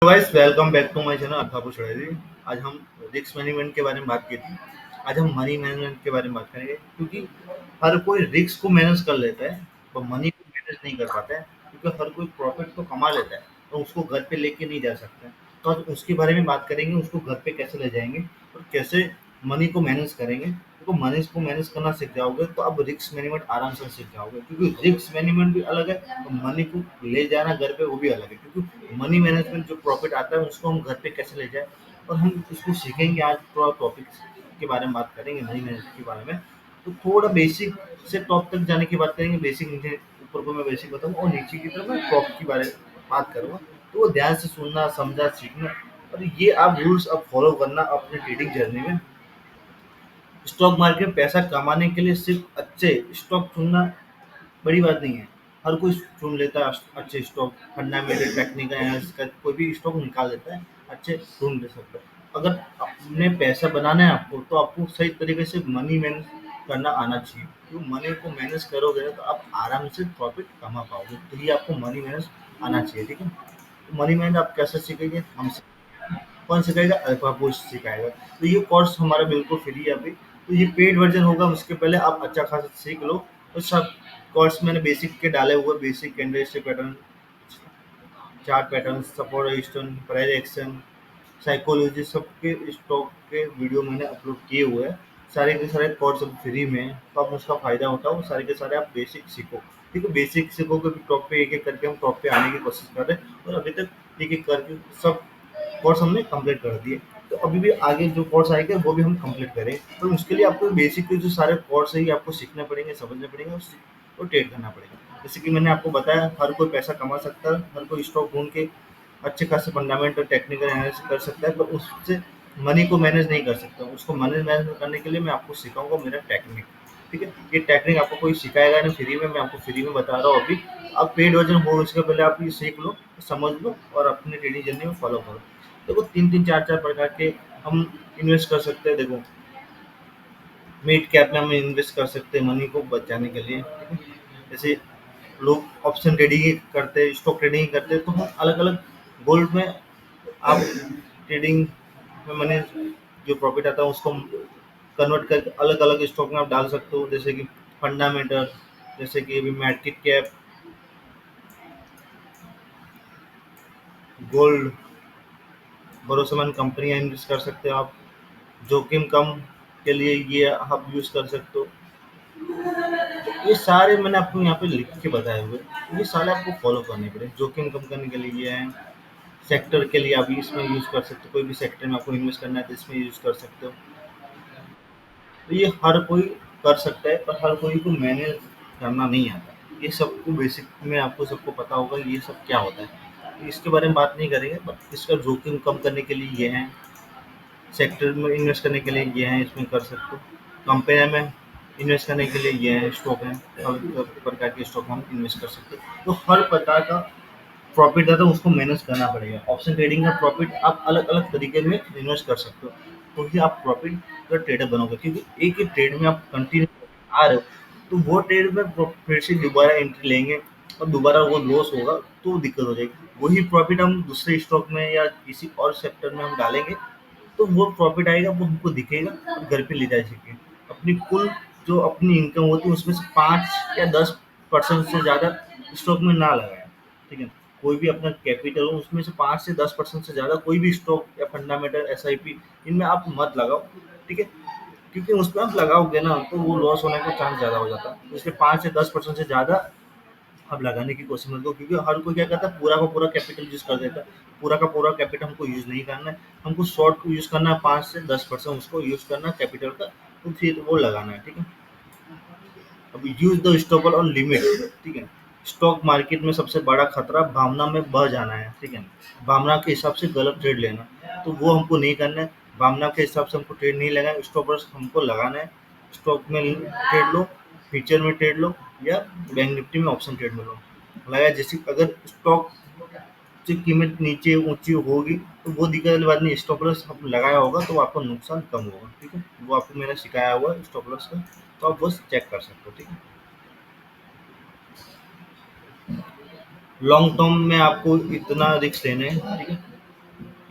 Guys welcome back to my channel अथापु जी। आज हम रिस्क मैनेजमेंट के बारे में बात की थी। आज हम मनी मैनेजमेंट के बारे में बात करेंगे क्योंकि हर कोई रिस्क को मैनेज कर लेता है पर मनी को मैनेज नहीं कर पाता है क्योंकि हर कोई प्रॉफिट तो कमा लेता है तो उसको घर पे लेके नहीं जा सकता है। तो आज उसके बारे में बात करेंगे, उसको घर पे कैसे ले जाएंगे और कैसे मनी को मैनेज करेंगे। तो मनी को मैनेज करना सीख जाओगे तो अब रिस्क मैनेजमेंट आराम से सीख जाओगे क्योंकि रिस्क मैनेजमेंट भी अलग है और मनी को ले जाना घर पे वो भी अलग है क्योंकि मनी मैनेजमेंट जो प्रॉफिट आता है उसको हम घर पे कैसे ले जाए और हम उसको सीखेंगे। आज थोड़ा टॉपिक के बारे में बात करेंगे, मनी मैनेजमेंट के बारे में। तो थोड़ा बेसिक से टॉप तक जाने की बात करेंगे। बेसिक नीचे ऊपर को मैं बेसिक बताऊँ और नीचे की तरफ मैं टॉप के बारे में बात करूँगा। तो वो ध्यान से सुनना, समझा, सीखना और ये आप रूल्स अब फॉलो करना अपने ट्रेडिंग जर्नी में। स्टॉक मार्केट में पैसा कमाने के लिए सिर्फ अच्छे स्टॉक चुनना बड़ी बात नहीं है। हर कोई चुन लेता है अच्छे स्टॉक, फंडामेंटल, टेक्निकल एनालिसिस का कोई भी स्टॉक निकाल लेता है, अच्छे ढूँढ ले सकता है। अगर अपने पैसा बनाना है आपको, तो आपको सही तरीके से मनी मैनेज करना आना चाहिए। तो मनी को मैनेज करोगे तो आप आराम से प्रॉफिट कमा पाओगे। तो ये आपको मनी मैनेज आना चाहिए, ठीक है? तो मनी मैनेज आप कैसे सीखेंगे? हमसे। कौन सिखाएगा? अल्फा कोच सिखाएगा। तो ये कोर्स हमारा बिल्कुल फ्री है अभी। तो ये पेड वर्जन होगा, उसके पहले आप अच्छा खासा सीख लो। तो सब कोर्स मैंने बेसिक के डाले हुए, basic candlestick pattern, chart pattern, support resistance, price action, psychology, सबके स्टॉक के वीडियो मैंने अपलोड किए हुए हैं। सारे के सारे कोर्स अब फ्री में हैं, तो आप उसका फ़ायदा उठाओ। सारे के सारे आप बेसिक सीखो, ठीक है? बेसिक सीखोगे फिर टॉप पे एक-एक करके हम टॉप पे आने की कोशिश कर रहे हैं और अभी तक एक-एक करके सब कोर्स हमने कंप्लीट कर दिए। तो अभी भी आगे जो कोर्स आएगा वो भी हम कंप्लीट करें। तो उसके लिए आपको बेसिक के जो सारे कोर्स है ये आपको सीखने पड़ेंगे, समझने पड़ेंगे और ट्रेड करना पड़ेगा। जैसे कि मैंने आपको बताया, हर कोई पैसा कमा सकता है, हर कोई स्टॉक ढूंढ के अच्छे खासे फंडामेंटल और टेक्निकल एनालिसिस कर सकता है, पर उससे मनी को मैनेज नहीं कर सकता। उसको मैनेज करने के लिए मैं आपको सिखाऊंगा मेरा टेक्निक, ठीक है? ये टेक्निक आपको कोई सिखाएगा नहीं फ्री में, मैं आपको फ्री में बता रहा हूँ अभी। आप पेड वर्जन हो उसके पहले आप ये सीख लो, समझ लो और अपनी ट्रेडिंग जर्नी में फॉलो करो। देखो 3-3 4-4 प्रकार के हम इन्वेस्ट कर सकते हैं। देखो मिड कैप में हम इन्वेस्ट कर सकते हैं मनी को बचाने के लिए, ठीक है? जैसे लोग ऑप्शन ट्रेडिंग ही करते हैं, स्टॉक ट्रेडिंग ही करते हैं, तो हम अलग अलग गोल्ड में आप ट्रेडिंग में मनी जो प्रॉफिट आता है उसको कन्वर्ट करके अलग अलग स्टॉक में आप डाल सकते हो। जैसे कि फंडामेंटल, जैसे कि अभी मार्केट कैप, गोल्ड, भरोसेमंद कंपनियां इन्वेस्ट कर सकते हो आप। जोखिम कम के लिए ये आप यूज़ कर सकते हो। ये सारे मैंने आपको यहाँ पे लिख के बताए हुए हैं। ये सारे आपको फॉलो करने पड़े। जोखिम कम करने के लिए ये है। सेक्टर के लिए आप इसमें यूज़ कर सकते हो, कोई भी सेक्टर में आपको इन्वेस्ट करना है तो इसमें यूज़ कर सकते हो। तो ये हर कोई कर सकता है पर हर कोई को मैनेज करना नहीं आता। ये सबको बेसिक में आपको सबको पता होगा ये सब क्या होता है। तो इसके बारे में बात नहीं करेंगे, बट इसका जोखिम कम करने के लिए ये है। सेक्टर में इन्वेस्ट करने के लिए ये है, इसमें कर सकते हो। कंपनी में इन्वेस्ट करने के लिए ये है, स्टॉक है, हर प्रकार के स्टॉक में हम इन्वेस्ट कर सकते हो। तो हर प्रकार का प्रॉफिट है तो उसको मैनेज करना पड़ेगा। ऑप्शन ट्रेडिंग का प्रॉफिट आप अलग अलग तरीके में इन्वेस्ट कर सकते हो, तो ही आप प्रॉफिट का ट्रेडर बनोगे। क्योंकि एक ही ट्रेड में आप कंटिन्यू आ रहे हो तो वो ट्रेड में फिर से दोबारा एंट्री लेंगे और दोबारा वो लॉस होगा तो दिक्कत हो जाएगी। वही प्रॉफिट हम दूसरे स्टॉक में या किसी और सेक्टर में हम डालेंगे तो वो प्रॉफिट आएगा, वो हमको दिखेगा और घर पे ले जा सकेंगे। अपनी कुल जो अपनी इनकम होती है उसमें से 5 या 10% से ज़्यादा स्टॉक में ना लगाएं, ठीक है? कोई भी अपना कैपिटल हो उसमें से 5 से 10% से ज़्यादा कोई भी स्टॉक या फंडामेंटल एसआईपी इनमें आप मत लगाओ, ठीक है? क्योंकि उसमें आप लगाओगे ना तो वो लॉस होने का चांस ज़्यादा हो जाता है। तो इसलिए 5 से 10% से ज़्यादा अब लगाने की कोशिश मत करो क्योंकि हर कोई क्या करता है पूरा का पूरा कैपिटल यूज़ कर देता है। पूरा का पूरा कैपिटल हमको यूज़ नहीं करना है, हमको शॉर्ट को यूज़ करना है। 5 से 10% उसको यूज़ करना है कैपिटल का, तो फिर वो लगाना है, ठीक है? अब यूज़ द स्टॉपल और लिमिट, ठीक है? स्टॉक मार्केट में सबसे बड़ा खतरा भावना में बह जाना है, ठीक है? भावना के हिसाब से गलत ट्रेड लेना, तो वो हमको नहीं करना है। भावना के हिसाब से हमको ट्रेड नहीं लगाना है, स्टॉपर्स हमको लगाना है। स्टॉक में ट्रेड लो, फ्यूचर में ट्रेड लो या बैंक निफ्टी में ऑप्शन ट्रेड में लो। लगाया जैसे अगर स्टॉक की कीमत नीचे ऊँची होगी तो वो दिक्कत वाली बात नहीं है। स्टॉप लॉस आपने लगाया होगा तो आपको नुकसान कम होगा, ठीक है? वो आपको मैंने सिखाया हुआ है स्टॉप लॉस का, तो आप बस चेक कर सकते हो, ठीक है? लॉन्ग टर्म में आपको इतना रिस्क लेना है, ठीक है?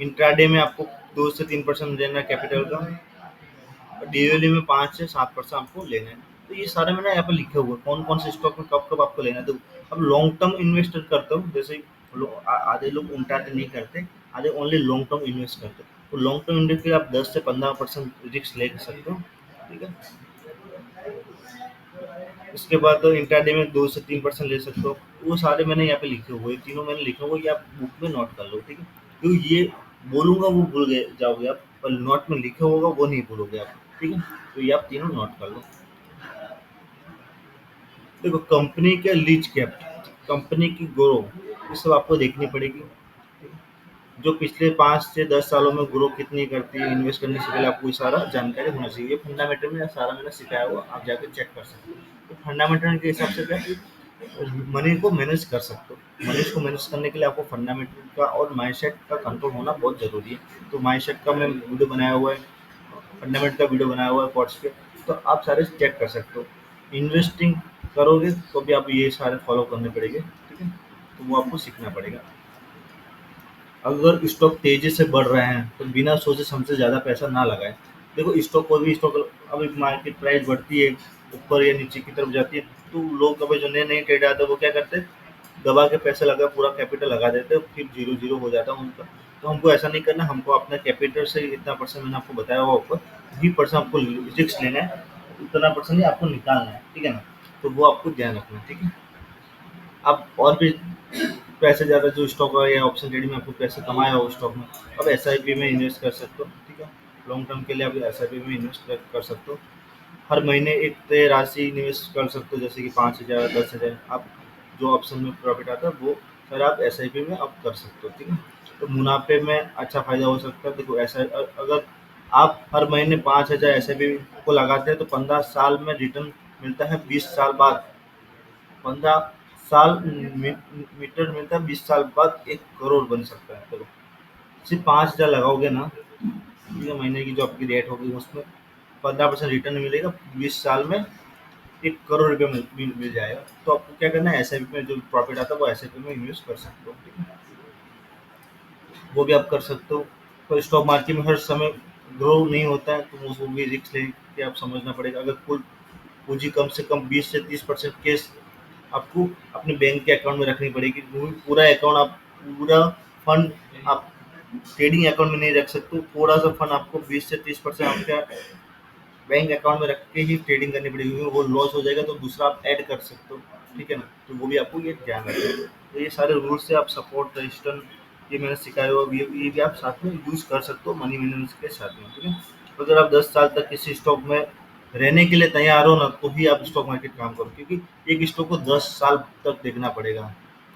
इंट्राडे में आपको 2 से 3% लेना है कैपिटल का, डेली में 5 से 7% आपको लेना है। तो ये सारे मैंने यहाँ पे लिखे हुए हैं, कौन कौन से स्टॉक में कब कब आपको लेना है। तो अब लॉन्ग टर्म इन्वेस्टर करता हूँ, जैसे आधे लोग इंट्राडे नहीं करते, आधे ओनली लॉन्ग टर्म इन्वेस्ट करते हैं। तो लॉन्ग टर्म इन्वेस्ट के लिए आप 10 से 15% रिस्क ले सकते हो, ठीक है। उसके बाद तो इंट्राडे में 2 से 3% ले सकते हो। वो सारे मैंने यहाँ पे लिखे हुए हैं, तीनों मैंने लिखे हुए, ये आप बुक में नोट कर लो, ठीक है। क्योंकि ये बोलूंगा वो भूल गए जाओगे आप, पर नोट में लिखे होगा वो नहीं भूलोगे आप, ठीक है। तो ये आप तीनों नोट कर लो। देखो, कंपनी के लीज कैप, कंपनी की ग्रोथ, ये सब आपको देखनी पड़ेगी। जो पिछले 5 से 10 सालों में ग्रो कितनी करती है, इन्वेस्ट करने से पहले आपको ये सारा जानकारी होना चाहिए। ये फंडामेंटल में सारा मैंने सिखाया हुआ, आप जाकर चेक कर सकते हो। तो फंडामेंटल के हिसाब से क्या है, मनी को मैनेज कर सकते हो। मनी को मैनेज करने के लिए आपको फंडामेंटल का और माइंडसेट का कंट्रोल होना बहुत ज़रूरी है। तो माइंडसेट का मैं वीडियो बनाया हुआ है, फंडामेंटल का वीडियो बनाया हुआ है कोर्स पे, तो आप सारे चेक कर सकते हो। इन्वेस्टिंग करोगे तो भी आप ये सारे फॉलो करने पड़ेंगे, ठीक है। तो वो आपको सीखना पड़ेगा। अगर स्टॉक तेजी से बढ़ रहे हैं तो बिना सोचे समझे ज़्यादा पैसा ना लगाएं। देखो, स्टॉक, कोई भी स्टॉक, अभी मार्केट प्राइस बढ़ती है, ऊपर या नीचे की तरफ जाती है, तो लोग अभी जो नए नए ट्रेडर आते हैं वो क्या करते हैं, दबा के पैसे लगा, पूरा कैपिटल लगा देते हैं, फिर जीरो जीरो हो जाता है उनका। तो हमको ऐसा नहीं करना, हमको अपना कैपिटल से इतना परसेंट, मैंने आपको बताया हुआ ऊपर 20% आपको रिस्क लेना है, उतना परसेंट ही आपको निकालना है, ठीक है ना। तो वो आपको ध्यान रखना है, ठीक है। आप और भी पैसे ज़्यादा, जो स्टॉक है या ऑप्शन ट्रेडिंग में आपको पैसे कमाए हो स्टॉक में, अब एसआईपी में इन्वेस्ट कर सकते हो, ठीक है। लॉन्ग टर्म के लिए आप एसआईपी में इन्वेस्ट कर सकते हो। हर महीने एक तय राशि इन्वेस्ट कर सकते हो, जैसे कि 5,000, 10,000, आप जो ऑप्शन में प्रॉफिट आता है वो सर आप एसआईपी में आप कर सकते हो, ठीक है। तो मुनाफे में अच्छा फायदा हो सकता है। देखो, ऐसा अगर आप हर महीने 5,000 एसआईपी को लगाते हैं तो 15 साल में रिटर्न मिलता है, 20 साल बाद 15 साल मीटर मिलता है, 20 साल बाद 1 करोड़ बन सकता है। चलो, सिर्फ 5,000 लगाओगे ना, ठीक है, महीने की जो आपकी रेट होगी उसमें 15% रिटर्न मिलेगा, 20 साल में 1 करोड़ रुपये मिल जाएगा। तो आपको क्या करना है, एस में जो प्रॉफिट आता है वो एस में इन्वेस्ट कर सकते हो, ठीक है। वो भी आप कर सकते हो। तो स्टॉक मार्केट में हर समय ग्रो नहीं होता है, तो उसको भी रिस्क लेके आप समझना पड़ेगा। अगर कुल पूँजी कम से कम 20 से 30% केस आपको अपने बैंक के अकाउंट में रखनी पड़ेगी। पूरा अकाउंट आप, पूरा फंड आप ट्रेडिंग अकाउंट में नहीं रख सकते। थोड़ा सा फंड आपको 20 से 30% आपका बैंक अकाउंट में रख के ही ट्रेडिंग करनी पड़ेगी, क्योंकि वो लॉस हो जाएगा तो दूसरा आप ऐड कर सकते हो, ठीक है ना। तो वो भी आपको ये ध्यान रखना है। तो ये सारे रूल्स से आप सपोर्ट, रजिस्टर, ये मैंने सिखाया हुआ, ये भी आप साथ में यूज़ कर सकते हो मनी मैनेजमेंट के साथ में, ठीक है। तो अगर आप 10 साल तक किसी स्टॉक में रहने के लिए तैयार हो ना, तो ही आप स्टॉक मार्केट काम करो, क्योंकि एक स्टॉक को 10 साल तक देखना पड़ेगा,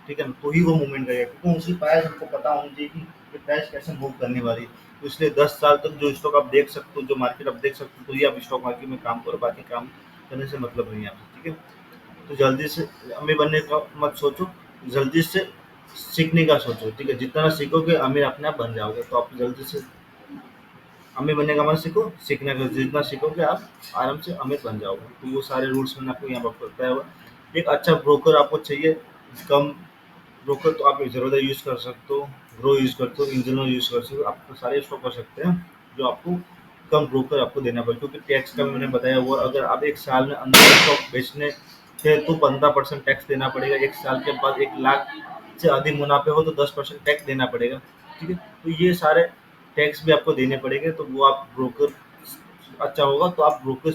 ठीक है ना। तो ही वो मूवमेंट करेगा, क्योंकि उसी प्राइस हमको पता होनी चाहिए कि ये प्राइस कैसे मूव करने वाली है। तो इसलिए 10 साल तक जो स्टॉक आप देख सकते हो, जो मार्केट आप देख सकते हो, तो ये आप स्टॉक मार्केट में काम करो, बाकी काम करने से मतलब नहीं है आपको, ठीक है। तो जल्दी से अमीर बनने का मत सोचो, जल्दी से सीखने का सोचो, ठीक है। जितना सीखोगे अमीर अपने आप बन जाओगे। तो आप जल्दी से अमीर बनने का मत सीखो, सीखने का जितना सीखोगे आप आराम से अमीर बन जाओगे। तो वो सारे रूल्स मैंने आपको यहाँ पर बताया हुआ। एक अच्छा ब्रोकर आपको चाहिए, कम ब्रोकर तो आप ज़ेरोधा यूज़ कर सकते हो, ग्रो यूज़ करते हो, इंजनो यूज़ कर सकते हो, आप सारे स्टॉक कर सकते हैं। जो आपको कम ब्रोकर आपको देना पड़ेगा, क्योंकि टैक्स का मैंने बताया हुआ, अगर आप एक साल में अंदर स्टॉक बेचने थे तो 15% टैक्स देना पड़ेगा। एक साल के बाद 1 लाख से अधिक मुनाफे हो तो 10% टैक्स देना पड़ेगा, ठीक है। तो ये सारे टैक्स भी आपको देने पड़ेंगे। तो वो आप ब्रोकर अच्छा होगा तो आप ब्रोकर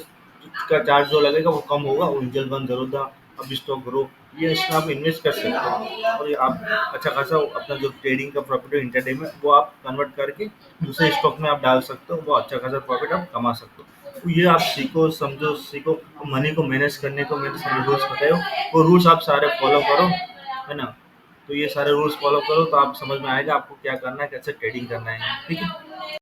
का चार्ज जो लगेगा वो कम होगा। म्यूचुअल फंड, ज़ेरोधा, अब स्टॉक ग्रो, ये इसमें आप इन्वेस्ट कर सकते हो, और ये आप अच्छा खासा अपना जो ट्रेडिंग का प्रॉफिट है इंटरडे में, वो आप कन्वर्ट करके दूसरे स्टॉक में आप डाल सकते हो, वो अच्छा खासा प्रॉफिट आप कमा सकते हो। तो ये आप सीखो, समझो, सीखो। मनी को मैनेज करने को मैंने सारे रूल्स बताए हो, वो रूल्स आप सारे फॉलो करो, है ना। तो ये सारे रूल्स फॉलो करो तो आप समझ में आएगा आपको क्या करना है, कैसे ट्रेडिंग करना है, ठीक है।